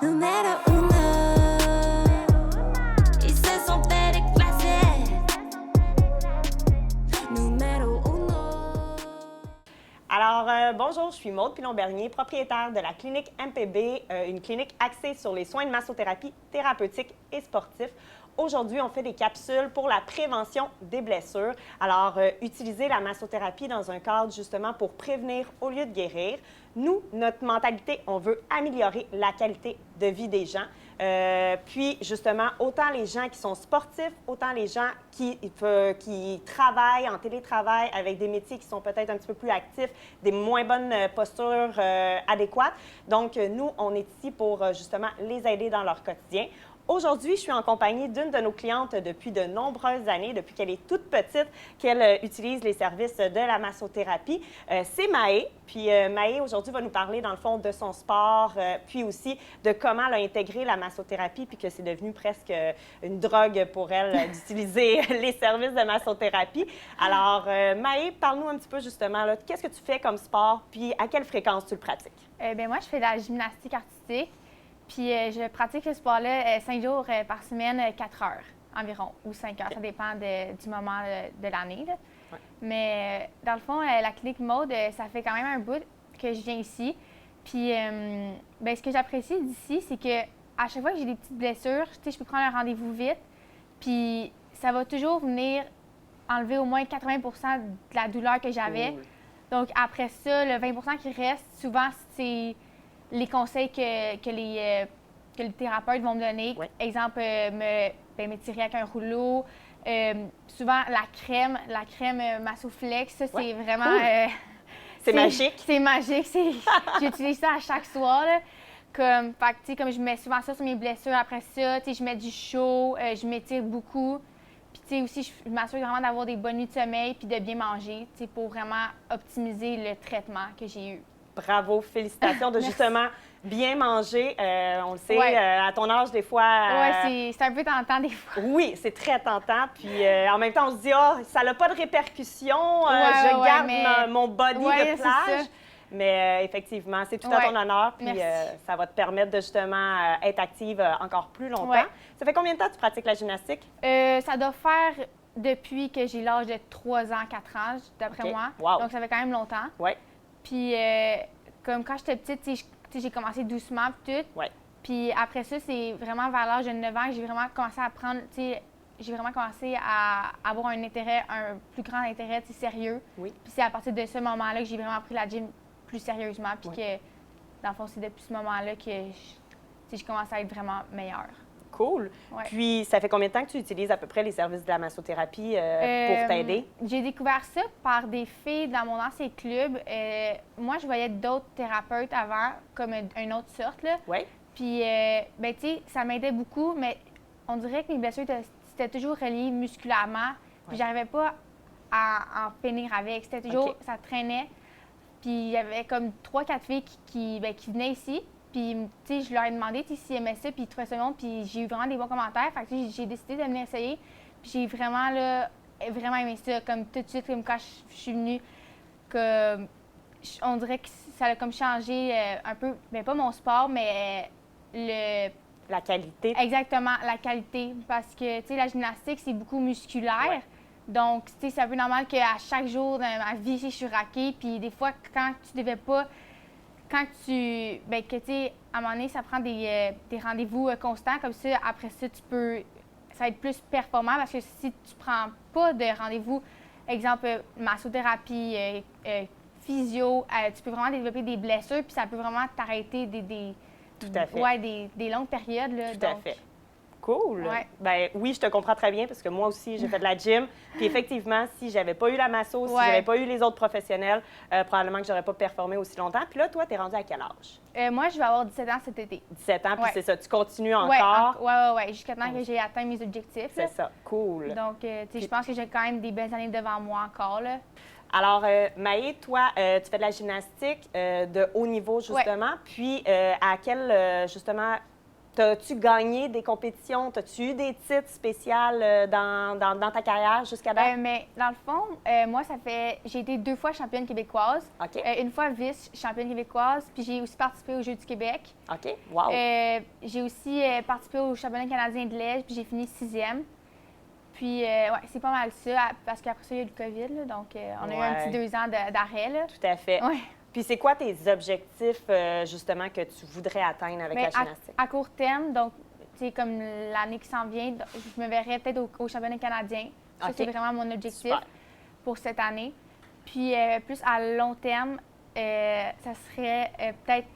Numéro uno, ils se sont fait déclasser. Numéro uno. Alors, bonjour, je suis Maude Pilon-Bernier, propriétaire de la clinique MPB, une clinique axée sur les soins de massothérapie thérapeutique et sportifs. Aujourd'hui, on fait des capsules pour la prévention des blessures. Alors, utiliser la massothérapie dans un cadre justement pour prévenir au lieu de guérir. Nous, notre mentalité, on veut améliorer la qualité de vie des gens. Puis, justement, autant les gens qui sont sportifs, autant les gens qui travaillent en télétravail avec des métiers qui sont peut-être un petit peu plus actifs, des moins bonnes postures adéquates. Donc, nous, on est ici pour justement les aider dans leur quotidien. Aujourd'hui, je suis en compagnie d'une de nos clientes depuis de nombreuses années, depuis qu'elle est toute petite, qu'elle utilise les services de la massothérapie. C'est Maë. Puis Maë, aujourd'hui, va nous parler, dans le fond, de son sport, puis aussi de comment elle a intégré la massothérapie, puis que c'est devenu presque une drogue pour elle d'utiliser les services de massothérapie. Alors, Maë, parle-nous un petit peu, justement, là, qu'est-ce que tu fais comme sport, puis à quelle fréquence tu le pratiques? Bien, moi, je fais de la gymnastique artistique. Puis je pratique ce sport-là 5 jours par semaine, 4 heures environ, ou 5 heures. Okay. Ça dépend du moment de l'année. Ouais. Mais dans le fond, la clinique Maude, ça fait quand même un bout que je viens ici. Puis bien, ce que j'apprécie d'ici, c'est que à chaque fois que j'ai des petites blessures, je peux prendre un rendez-vous vite. Puis ça va toujours venir enlever au moins 80 de la douleur que j'avais. Cool. Donc après ça, le 20 qui reste, souvent, c'est les conseils que les thérapeutes vont me donner. Oui. Exemple, m'étirer avec un rouleau. Souvent, la crème Massoflex, ça, c'est vraiment... Cool. C'est magique. C'est magique. J'utilise ça à chaque soir. Là. Comme je mets souvent ça sur mes blessures. Après ça, je mets du chaud, je m'étire beaucoup. Puis aussi, je m'assure vraiment d'avoir des bonnes nuits de sommeil puis de bien manger pour vraiment optimiser le traitement que j'ai eu. Bravo, félicitations de justement bien manger. On le sait, ouais. À ton âge, des fois... Oui, c'est un peu tentant des fois. Oui, c'est très tentant. Puis en même temps, on se dit, ça n'a pas de répercussions, je garde mon body de plage. Mais effectivement, c'est tout à ton honneur. Puis ça va te permettre de justement être active encore plus longtemps. Ouais. Ça fait combien de temps que tu pratiques la gymnastique? Ça doit faire depuis que j'ai l'âge de 3 ans, 4 ans, d'après moi. Wow. Donc ça fait quand même longtemps. Oui. Puis, comme quand j'étais petite, j'ai commencé doucement puis tout. Ouais. Puis après ça, c'est vraiment vers l'âge de 9 ans que j'ai vraiment commencé à apprendre, j'ai vraiment commencé à avoir un plus grand intérêt sérieux. Oui. Puis c'est à partir de ce moment-là que j'ai vraiment pris la gym plus sérieusement. Puis que, dans le fond, c'est depuis ce moment-là que je commence à être vraiment meilleure. Cool. Ouais. Puis, ça fait combien de temps que tu utilises à peu près les services de la massothérapie pour t'aider? J'ai découvert ça par des filles dans mon ancien club. Moi, je voyais d'autres thérapeutes avant, comme une autre sorte. Là. Oui. Puis, ben, tu sais, ça m'aidait beaucoup, mais on dirait que mes blessures c'était toujours reliées musculairement. Puis, j'arrivais pas à en finir avec. C'était toujours, ça traînait. Puis, il y avait comme 3-4 filles qui venaient ici. Puis, tu sais, je leur ai demandé s'ils aimaient ça, puis ils trouvaient ça bon, puis j'ai eu vraiment des bons commentaires. Fait que j'ai décidé de venir essayer. Puis j'ai vraiment aimé ça, comme tout de suite, comme quand je suis venue, on dirait que ça a comme changé un peu, bien pas mon sport, mais la qualité. Exactement, la qualité. Parce que, tu sais, la gymnastique, c'est beaucoup musculaire. Ouais. Donc, tu sais, c'est un peu normal qu'à chaque jour de ma vie, je suis raquée. Puis des fois, quand tu devais pas... Quand tu à un moment donné, ça prend des rendez-vous constants. Comme ça, après ça, ça va être plus performant parce que si tu prends pas de rendez-vous, exemple, massothérapie, physio, tu peux vraiment développer des blessures puis ça peut vraiment t'arrêter Tout à fait. Ouais, des longues périodes. Là, Tout à fait. Cool. Ouais. Ben oui, je te comprends très bien parce que moi aussi, j'ai fait de la gym. Puis effectivement, si j'avais pas eu la masso, si j'avais pas eu les autres professionnels, probablement que j'aurais pas performé aussi longtemps. Puis là, toi, tu es rendu à quel âge? Moi, je vais avoir 17 ans cet été. 17 ans, puis c'est ça, tu continues encore? Oui, jusqu'à temps que j'ai atteint mes objectifs. C'est ça, cool. Donc, tu sais, je pense que j'ai quand même des belles années devant moi encore, là. Alors, Maë, toi, tu fais de la gymnastique de haut niveau, justement. Puis, à quel, justement, T'as-tu gagné des compétitions? T'as-tu eu des titres spéciaux dans ta carrière jusqu'à date? Mais dans le fond, moi, j'ai été 2 fois championne québécoise, OK. une fois vice-championne québécoise, puis j'ai aussi participé aux Jeux du Québec. OK. Wow. J'ai aussi participé au championnat canadien de l'Est, puis j'ai fini 6e. Puis, ouais, c'est pas mal ça, parce qu'après ça, il y a eu le COVID, là, donc on a eu un petit 2 ans d'arrêt. Là. Tout à fait. Ouais. Puis c'est quoi tes objectifs, justement, que tu voudrais atteindre avec la gymnastique? À court terme, donc, tu sais, comme l'année qui s'en vient, je me verrais peut-être au championnat canadien. Ça, OK. c'est vraiment mon objectif Super. pour cette année. Puis, plus à long terme, ça serait peut-être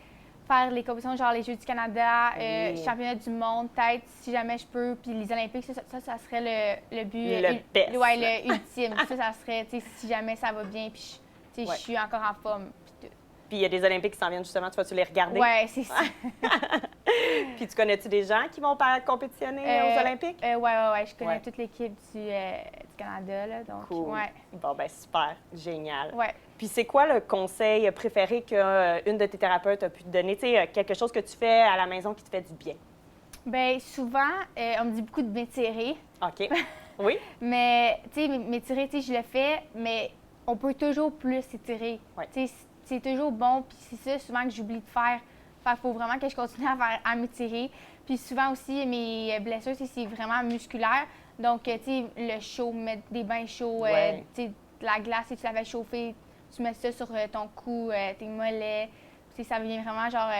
faire les compétitions, genre les Jeux du Canada, Oui. championnat du monde, peut-être, si jamais je peux. Puis les Olympiques, ça serait le but. Le best. Ouais, le ultime. Ça serait, tu sais, si jamais ça va bien, puis tu sais, Ouais. je suis encore en forme. Puis tout. Puis il y a des Olympiques qui s'en viennent, justement. Tu vas-tu les regarder? Ouais, c'est ça. Puis tu connais-tu des gens qui vont compétitionner aux Olympiques? Ouais. Je connais Ouais. toute l'équipe du Canada, là. Donc, Cool. ouais. Bon, ben super. Génial. Ouais. Puis c'est quoi le conseil préféré qu'une de tes thérapeutes a pu te donner? Tu sais, quelque chose que tu fais à la maison qui te fait du bien. Bien, souvent, on me dit beaucoup de m'étirer. OK. Oui? Mais, tu sais, m'étirer, tu sais, je le fais, mais on peut toujours plus s'étirer. Ouais. Tu sais, c'est toujours bon, puis c'est ça souvent que j'oublie de faire. Fait qu'il faut vraiment que je continue à m'étirer. Puis souvent aussi, mes blessures, c'est vraiment musculaire. Donc, tu sais, le chaud, mettre des bains chauds, Ouais. tu sais, de la glace, si tu la fais chauffer, tu mets ça sur ton cou, tes mollets. Tu sais, ça vient vraiment, genre,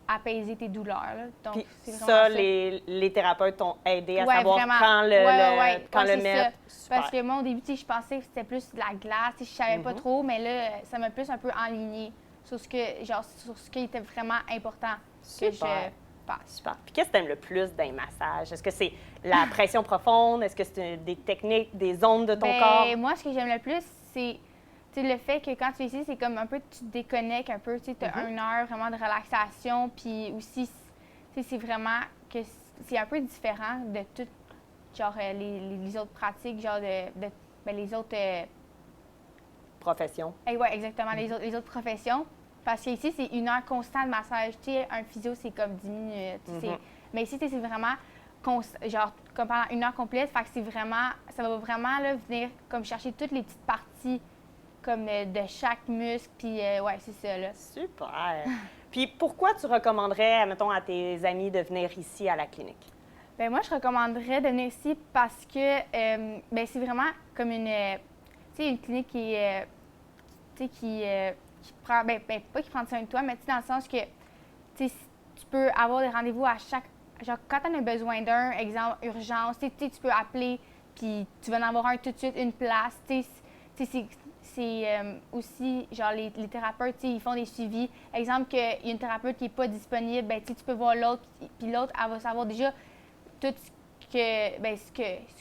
apaiser tes douleurs. Là. Donc, Puis c'est vraiment ça, les thérapeutes t'ont aidé à Ouais, savoir vraiment. quand le c'est mettre. ça. Super. Parce que moi, au début, tu sais, je pensais que c'était plus de la glace, tu sais, je savais pas trop, mais là, ça m'a plus un peu enligné sur ce qui était vraiment important que je Super. passe. Super. Puis qu'est-ce que tu aimes le plus d'un massage? Est-ce que c'est la pression profonde? Est-ce que c'est des techniques, des ondes de ton corps? Moi, ce que j'aime le plus, c'est tu sais, le fait que quand tu es ici, c'est comme un peu, tu te déconnectes un peu, tu sais, as 1 heure vraiment de relaxation, puis aussi, tu sais, c'est vraiment que c'est un peu différent de tout, genre, les autres pratiques, genre, les autres... Profession. ouais, exactement, les autres professions. Parce qu'ici, c'est 1 heure constante de massage. Tu sais, un physio, c'est comme 10 minutes. Mais ici, tu sais, c'est vraiment, genre, comme pendant 1 heure complète. Fait que c'est vraiment, ça va vraiment là, venir comme chercher toutes les petites parties comme de chaque muscle. Puis, ouais, c'est ça, là. Super. Puis pourquoi tu recommanderais, mettons, à tes amis de venir ici à la clinique? Bien, moi, je recommanderais de venir ici parce que ben, c'est vraiment comme une clinique qui prend, ben, pas qui prend soin de toi, mais dans le sens que tu peux avoir des rendez-vous à chaque. Genre, quand tu as besoin d'un, exemple, urgence, tu peux appeler, puis tu vas en avoir un tout de suite, une place. C'est aussi, genre, les thérapeutes, ils font des suivis. Exemple, qu'il y a une thérapeute qui n'est pas disponible, ben, tu peux voir l'autre, puis l'autre, elle va savoir déjà tout ce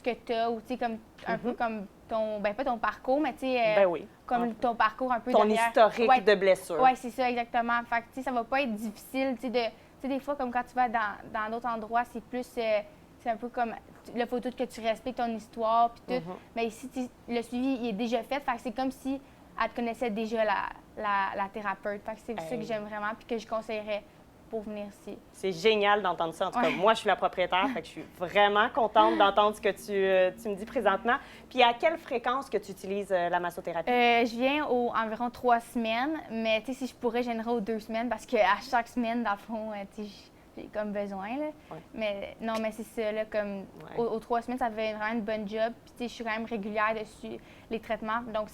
que tu as, ou comme, un peu comme ton, ben, pas ton parcours, mais Ben oui. comme ton parcours un peu Ton derrière. historique de blessure. Oui, c'est ça, exactement. Fait que, ça va pas être difficile, des fois, comme quand tu vas dans d'autres endroits, c'est plus, c'est un peu comme, là, faut tout que tu respectes ton histoire, puis tout. Mais ici, le suivi, il est déjà fait, fait que c'est comme si elle te connaissait déjà la thérapeute. Fait que c'est ça que j'aime vraiment, puis que je conseillerais pour venir ici. C'est génial d'entendre ça. En tout cas, moi, je suis la propriétaire, fait que je suis vraiment contente d'entendre ce que tu me dis présentement. Puis à quelle fréquence que tu utilises la massothérapie? Je viens environ 3 semaines, mais si je pourrais, je viendrais aux 2 semaines parce qu'à chaque semaine, dans le fond, j'ai comme besoin. Là. Ouais. Mais non, mais c'est ça, là, comme aux 3 semaines, ça fait vraiment une bonne job. Puis je suis quand même régulière dessus les traitements, donc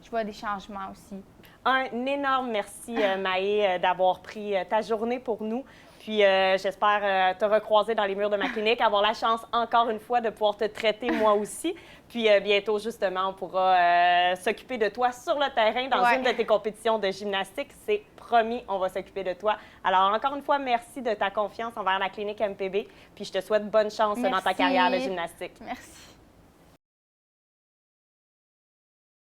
je vois des changements aussi. Un énorme merci, Maë, d'avoir pris ta journée pour nous. Puis j'espère te recroiser dans les murs de ma clinique, avoir la chance encore une fois de pouvoir te traiter moi aussi. Puis bientôt, justement, on pourra s'occuper de toi sur le terrain dans une de tes compétitions de gymnastique. C'est promis, on va s'occuper de toi. Alors, encore une fois, merci de ta confiance envers la clinique MPB. Puis je te souhaite bonne chance dans ta carrière de gymnastique. Merci.